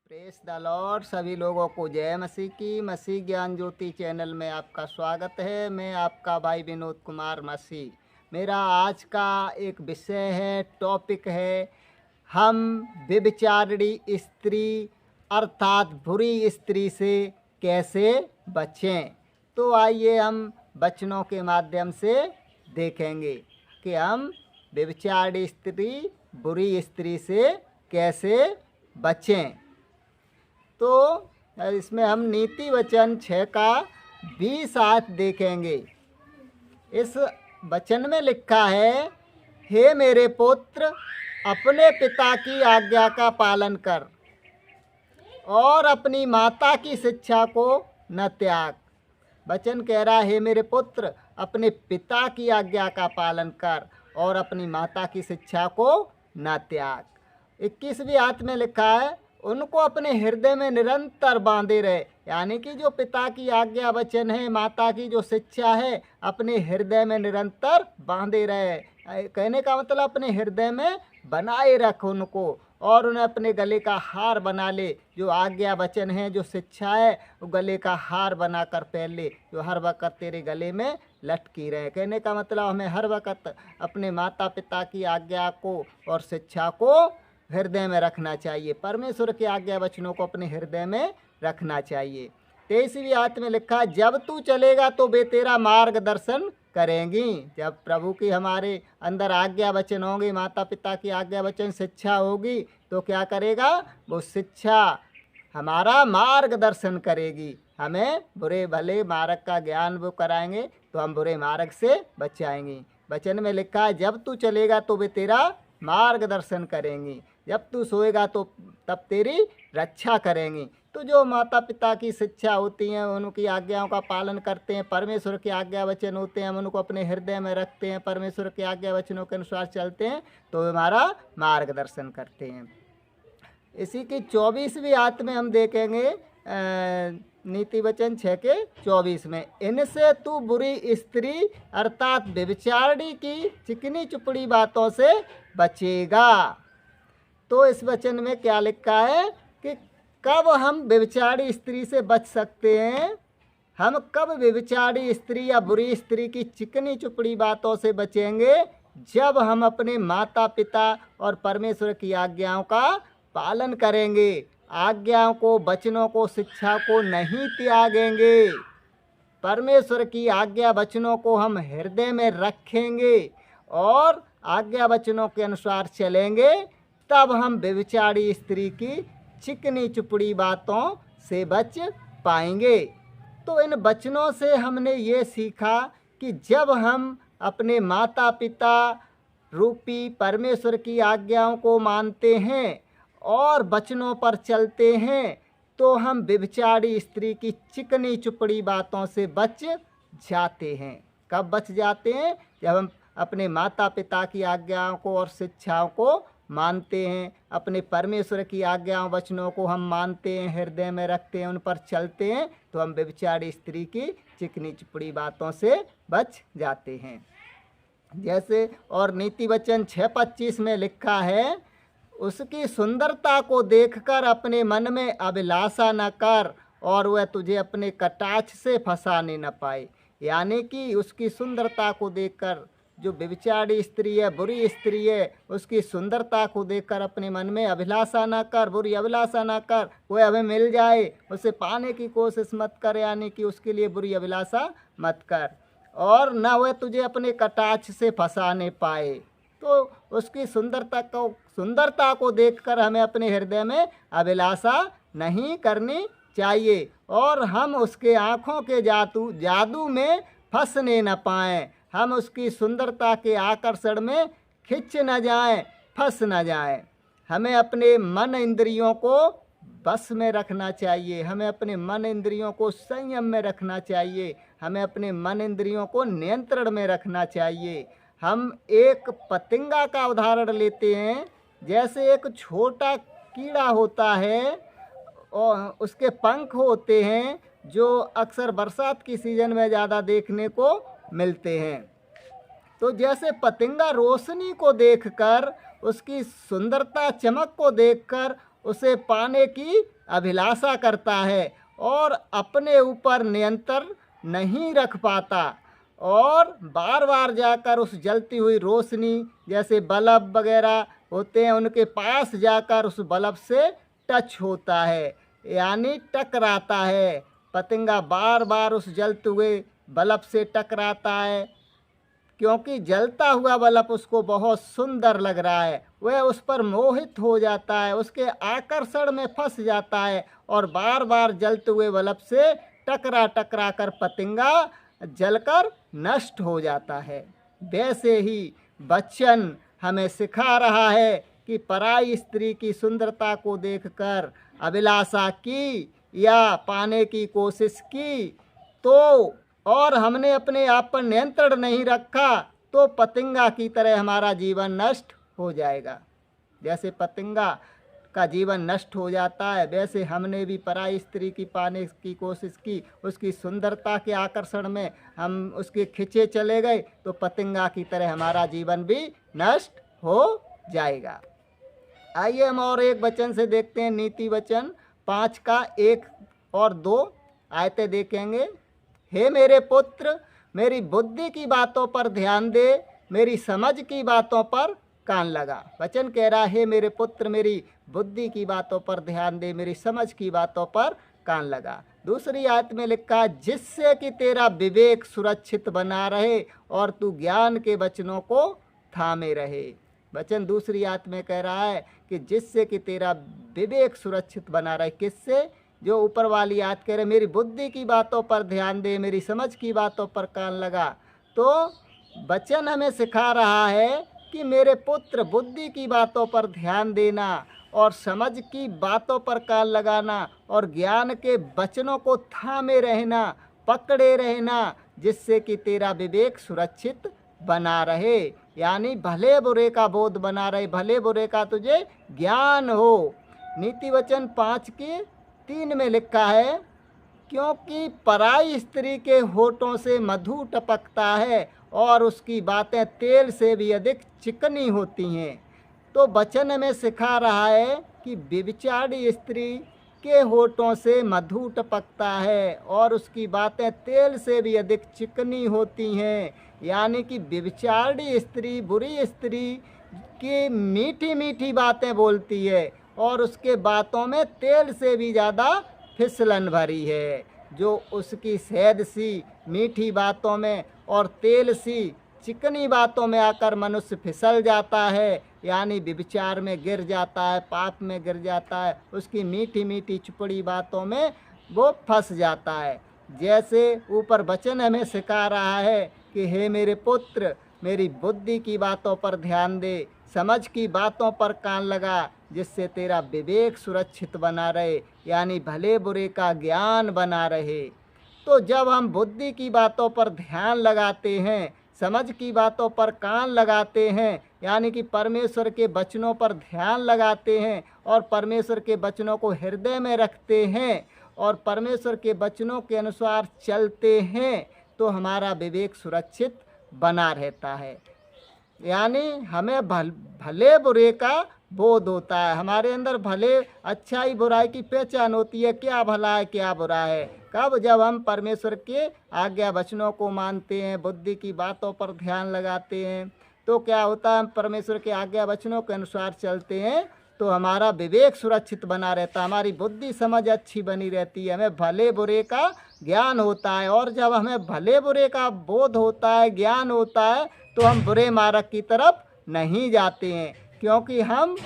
Press the Lord. सभी लोगों को जय मसीह की। मसीह ज्ञान ज्योति चैनल में आपका स्वागत है। मैं आपका भाई विनोद कुमार मसीह। मेरा आज का एक विषय है, टॉपिक है, हम व्यभिचारिणी स्त्री अर्थात बुरी स्त्री से कैसे बचें। तो आइए हम वचनों के माध्यम से देखेंगे कि हम व्यभिचारिणी स्त्री बुरी स्त्री से कैसे बचें। तो इसमें हम नीति वचन 6 का 20 आयत देखेंगे। इस वचन में लिखा है, हे मेरे पुत्र, अपने पिता की आज्ञा का पालन कर और अपनी माता की शिक्षा को न त्याग। वचन कह रहा है, हे मेरे पुत्र, अपने पिता की आज्ञा का पालन कर और अपनी माता की शिक्षा को न त्याग। 21वीं आयत में लिखा है, उनको अपने हृदय में निरंतर बांधे रहे। यानी कि जो पिता की आज्ञा वचन है, माता की जो शिक्षा है, अपने हृदय में निरंतर बांधे रहे। कहने का मतलब अपने हृदय में बनाए रख उनको और उन्हें अपने गले का हार बना ले। जो आज्ञा वचन है, जो शिक्षा है, वो गले का हार बनाकर पहन ले, जो हर वक्त तेरे गले में लटकी रहे। कहने का मतलब हमें हर वक्त अपने माता पिता की आज्ञा को और शिक्षा को हृदय में रखना चाहिए। परमेश्वर की आज्ञा वचनों को अपने हृदय में रखना चाहिए। 23वीं आयत में लिखा, जब तू चलेगा तो वे तेरा मार्गदर्शन करेंगी। जब प्रभु की हमारे अंदर आज्ञा वचन होंगे, माता पिता की आज्ञा वचन शिक्षा होगी, तो क्या करेगा? वो शिक्षा हमारा मार्गदर्शन करेगी। हमें बुरे भले मार्ग का ज्ञान वो कराएंगे, तो हम बुरे मार्ग से बचाएंगे। वचन में लिखा है, जब तू चलेगा तो वे तेरा मार्गदर्शन करेंगी, जब तू सोएगा तो तब तेरी रक्षा करेंगी। तो जो माता पिता की शिक्षा होती हैं, उनकी आज्ञाओं का पालन करते हैं, परमेश्वर के आज्ञा वचन होते हैं, हम उनको अपने हृदय में रखते हैं, परमेश्वर के आज्ञा वचनों के अनुसार चलते हैं, तो हमारा मार्गदर्शन करते हैं। इसी की 24वीं आयत में हम देखेंगे, नीति वचन 6 के 24 में, इनसे तू बुरी स्त्री अर्थात व्यभिचारिणी की चिकनी चुपड़ी बातों से बचेगा। तो इस वचन में क्या लिखा है कि कब हम व्यभिचारी स्त्री से बच सकते हैं? हम कब व्यभिचारी स्त्री या बुरी स्त्री की चिकनी चुपड़ी बातों से बचेंगे? जब हम अपने माता पिता और परमेश्वर की आज्ञाओं का पालन करेंगे, आज्ञाओं को, वचनों को, शिक्षा को नहीं त्यागेंगे, परमेश्वर की आज्ञा वचनों को हम हृदय में रखेंगे और आज्ञा वचनों के अनुसार चलेंगे, तब हम व्यभिचारी स्त्री की चिकनी चुपड़ी बातों से बच पाएंगे। तो इन वचनों से हमने ये सीखा कि जब हम अपने माता पिता रूपी परमेश्वर की आज्ञाओं को मानते हैं और वचनों पर चलते हैं, तो हम व्यभिचारी स्त्री की चिकनी चुपड़ी बातों से बच जाते हैं। कब बच जाते हैं? जब हम अपने माता पिता की आज्ञाओं को और शिक्षाओं को मानते हैं, अपने परमेश्वर की आज्ञाओं वचनों को हम मानते हैं, हृदय में रखते हैं, उन पर चलते हैं, तो हम व्यभिचारी स्त्री की चिकनी चुपड़ी बातों से बच जाते हैं। जैसे और नीति वचन 6:25 में लिखा है, उसकी सुंदरता को देखकर अपने मन में अभिलाषा न कर और वह तुझे अपने कटाक्ष से फंसाने न पाए। यानी कि उसकी सुंदरता को देखकर, जो व्यभिचारी स्त्री है, बुरी स्त्री है, उसकी सुंदरता को देखकर अपने मन में अभिलाषा ना कर, बुरी अभिलाषा ना कर। कोई हमें मिल जाए, उसे पाने की कोशिश मत कर, यानी कि उसके लिए बुरी अभिलाषा मत कर, और न वह तुझे अपने कटाक्ष से फंसाने पाए। तो उसकी सुंदरता को देखकर हमें अपने हृदय में अभिलाषा नहीं करनी चाहिए और हम उसके आँखों के जादू में फंसने न पाएँ। हम उसकी सुंदरता के आकर्षण में खिंच न जाएं, फंस न जाएं। हमें अपने मन इंद्रियों को बस में रखना चाहिए, हमें अपने मन इंद्रियों को संयम में रखना चाहिए, हमें अपने मन इंद्रियों को नियंत्रण में रखना चाहिए। हम एक पतंगा का उदाहरण लेते हैं। जैसे एक छोटा कीड़ा होता है और उसके पंख होते हैं, जो अक्सर बरसात की सीज़न में ज़्यादा देखने को मिलते हैं। तो जैसे पतंगा रोशनी को देखकर, उसकी सुंदरता चमक को देखकर उसे पाने की अभिलाषा करता है और अपने ऊपर नियंत्रण नहीं रख पाता और बार बार जाकर उस जलती हुई रोशनी जैसे बल्ब वगैरह होते हैं उनके पास जाकर उस बल्ब से टच होता है, यानी टकराता है। पतंगा बार बार उस जलते हुए बल्ब से टकराता है क्योंकि जलता हुआ बल्ब उसको बहुत सुंदर लग रहा है। वह उस पर मोहित हो जाता है, उसके आकर्षण में फंस जाता है और बार बार जलते हुए बल्ब से टकरा टकरा कर पतंगा जलकर नष्ट हो जाता है। वैसे ही बच्चन हमें सिखा रहा है कि पराई स्त्री की सुंदरता को देखकर अभिलाषा की या पाने की कोशिश की तो और हमने अपने आप पर नियंत्रण नहीं रखा तो पतंगा की तरह हमारा जीवन नष्ट हो जाएगा। जैसे पतंगा का जीवन नष्ट हो जाता है वैसे हमने भी पराई स्त्री की पाने की कोशिश की, उसकी सुंदरता के आकर्षण में हम उसके खिंचे चले गए तो पतंगा की तरह हमारा जीवन भी नष्ट हो जाएगा। आइए हम और एक वचन से देखते हैं, नीति वचन 5 का 1 और 2 आयतें देखेंगे। हे मेरे पुत्र, मेरी बुद्धि की बातों पर ध्यान दे, मेरी समझ की बातों पर कान लगा। वचन कह रहा है मेरे पुत्र मेरी बुद्धि की बातों पर ध्यान दे, मेरी समझ की बातों पर कान लगा। दूसरी आयत में लिखा जिससे कि तेरा विवेक सुरक्षित बना रहे और तू ज्ञान के वचनों को थामे रहे। वचन दूसरी आयत में कह रहा है कि जिससे कि तेरा विवेक सुरक्षित बना रहे। किससे? जो ऊपर वाली आयत कह रहे मेरी बुद्धि की बातों पर ध्यान दे, मेरी समझ की बातों पर कान लगा। तो वचन हमें सिखा रहा है कि मेरे पुत्र बुद्धि की बातों पर ध्यान देना और समझ की बातों पर कान लगाना और ज्ञान के वचनों को थामे रहना, पकड़े रहना, जिससे कि तेरा विवेक सुरक्षित बना रहे, यानी भले बुरे का बोध बना रहे, भले बुरे का तुझे ज्ञान हो। नीति वचन 5 के 3 में लिखा है क्योंकि पराई स्त्री के होठों से मधु टपकता है और उसकी बातें तेल से भी अधिक चिकनी होती हैं। तो वचन में सिखा रहा है कि व्यभिचारी स्त्री के होठों से मधु टपकता है और उसकी बातें तेल से भी अधिक चिकनी होती हैं, यानी कि व्यभिचारी स्त्री, बुरी स्त्री की मीठी मीठी बातें बोलती है और उसके बातों में तेल से भी ज़्यादा फिसलन भरी है। जो उसकी शहद सी मीठी बातों में और तेल सी चिकनी बातों में आकर मनुष्य फिसल जाता है, यानी व्यभिचार में गिर जाता है, पाप में गिर जाता है, उसकी मीठी मीठी चुपड़ी बातों में वो फंस जाता है। जैसे ऊपर वचन हमें सिखा रहा है कि हे मेरे पुत्र मेरी बुद्धि की बातों पर ध्यान दे, समझ की बातों पर कान लगा, जिससे तेरा विवेक सुरक्षित बना रहे, यानी भले बुरे का ज्ञान बना रहे। तो जब हम बुद्धि की बातों पर ध्यान लगाते हैं, समझ की बातों पर कान लगाते हैं, यानी कि परमेश्वर के वचनों पर ध्यान लगाते हैं और परमेश्वर के वचनों को हृदय में रखते हैं और परमेश्वर के वचनों के अनुसार चलते हैं, तो हमारा विवेक सुरक्षित बना रहता है। यानी हमें भले बुरे का बोध होता है, हमारे अंदर भले अच्छाई बुराई की पहचान होती है, क्या भला है क्या बुरा है। कब? जब हम परमेश्वर के आज्ञा वचनों को मानते हैं, बुद्धि की बातों पर ध्यान लगाते हैं, तो क्या होता है, हम परमेश्वर के आज्ञा वचनों के अनुसार चलते हैं तो हमारा विवेक सुरक्षित बना रहता है, हमारी बुद्धि समझ अच्छी बनी रहती है, हमें भले बुरे का ज्ञान होता है। और जब हमें भले बुरे का बोध होता है, ज्ञान होता है, तो हम बुरे मार्ग की तरफ नहीं जाते हैं, क्योंकि हम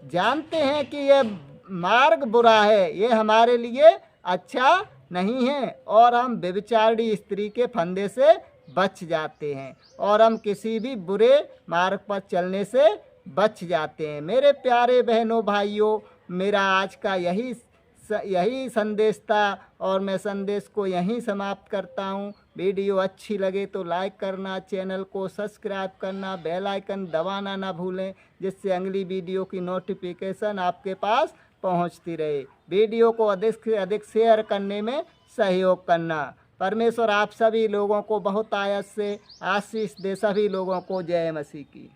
जानते हैं कि यह मार्ग बुरा है, ये हमारे लिए अच्छा नहीं है और हम व्यभिचारी स्त्री के फंदे से बच जाते हैं और हम किसी भी बुरे मार्ग पर चलने से बच जाते हैं। मेरे प्यारे बहनों भाइयों, मेरा आज का यही संदेश था और मैं संदेश को यहीं समाप्त करता हूँ। वीडियो अच्छी लगे तो लाइक करना, चैनल को सब्सक्राइब करना, बेल आइकन दबाना ना भूलें, जिससे अगली वीडियो की नोटिफिकेशन आपके पास पहुंचती रहे। वीडियो को अधिक से अधिक शेयर करने में सहयोग करना। परमेश्वर आप सभी लोगों को बहुत आयत से आशीष दे। सभी लोगों को जय मसीह की।